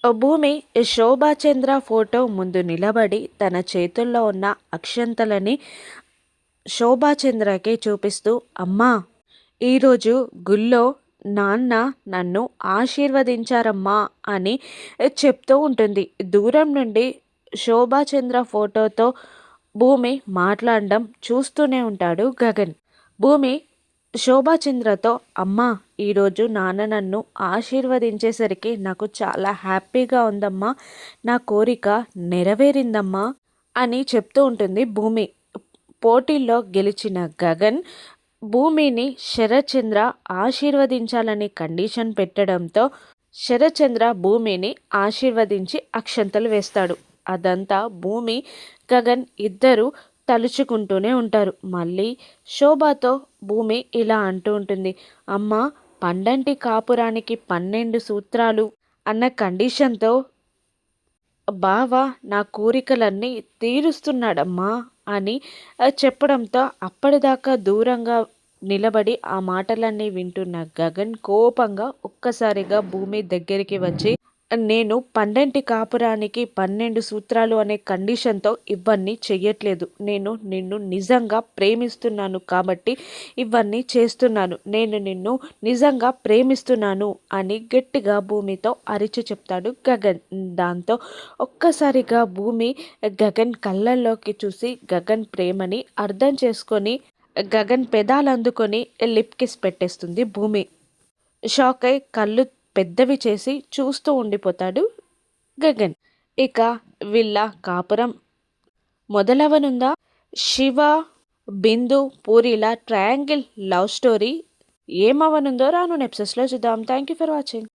భూమి శోభాచంద్ర ఫోటో ముందు నిలబడి తన చేతుల్లో ఉన్న అక్షంతలని శోభాచంద్రకి చూపిస్తూ, అమ్మా, ఈరోజు గుళ్ళో నాన్న నన్ను ఆశీర్వదించారమ్మా అని చెప్తూ ఉంటుంది. దూరం నుండి శోభాచంద్ర ఫోటోతో భూమి మాట్లాడడం చూస్తూనే ఉంటాడు గగన్. భూమి శోభాచంద్రతో, అమ్మా, ఈరోజు నాన్న నన్ను ఆశీర్వదించేసరికి నాకు చాలా హ్యాపీగా ఉందమ్మా, నా కోరిక నెరవేరిందమ్మా అని చెప్తూ ఉంటుంది భూమి. పోటీల్లో గెలిచిన గగన్ భూమిని శరత్చంద్ర ఆశీర్వదించాలని కండిషన్ పెట్టడంతో శరత్చంద్ర భూమిని ఆశీర్వదించి అక్షంతలు వేస్తాడు. అదంతా భూమి గగన్ ఇద్దరు తలుచుకుంటూనే ఉంటారు. మళ్ళీ శోభతో భూమి ఇలా అంటూ ఉంటుంది, అమ్మ, పండంటి కాపురానికి 12 సూత్రాలు అన్న కండిషన్తో బావ నా కోరికలన్నీ తీరుస్తున్నాడమ్మా అని చెప్పడంతో అప్పటిదాకా దూరంగా నిలబడి ఆ మాటలన్నీ వింటున్న గగన్ కోపంగా ఒక్కసారిగా భూమి దగ్గరికి వచ్చి, నేను పండంటి కాపురానికి 12 సూత్రాలు అనే కండిషన్తో ఇవన్నీ చెయ్యట్లేదు. నేను నిన్ను నిజంగా ప్రేమిస్తున్నాను కాబట్టి ఇవన్నీ చేస్తున్నాను. నేను నిన్ను నిజంగా ప్రేమిస్తున్నాను అని గట్టిగా భూమితో అరిచి చెప్తాడు గగన్. దాంతో ఒక్కసారిగా భూమి గగన్ కళ్ళల్లోకి చూసి గగన్ ప్రేమని అర్థం చేసుకొని గగన్ పెదాలు అందుకొని లిప్ కిస్ పెట్టేస్తుంది భూమి. షాక్ అయి కళ్ళు పెద్దవి చేసి చూస్తూ ఉండిపోతాడు గగన్. ఇక వీళ్ళ కాపురం మొదలవనుందా? శివ, బిందు, పూరిల ట్రయాంగిల్ లవ్ స్టోరీ ఏమవనుందో రాను ఎపిసోడ్స్లో చూద్దాం. Thank you for watching.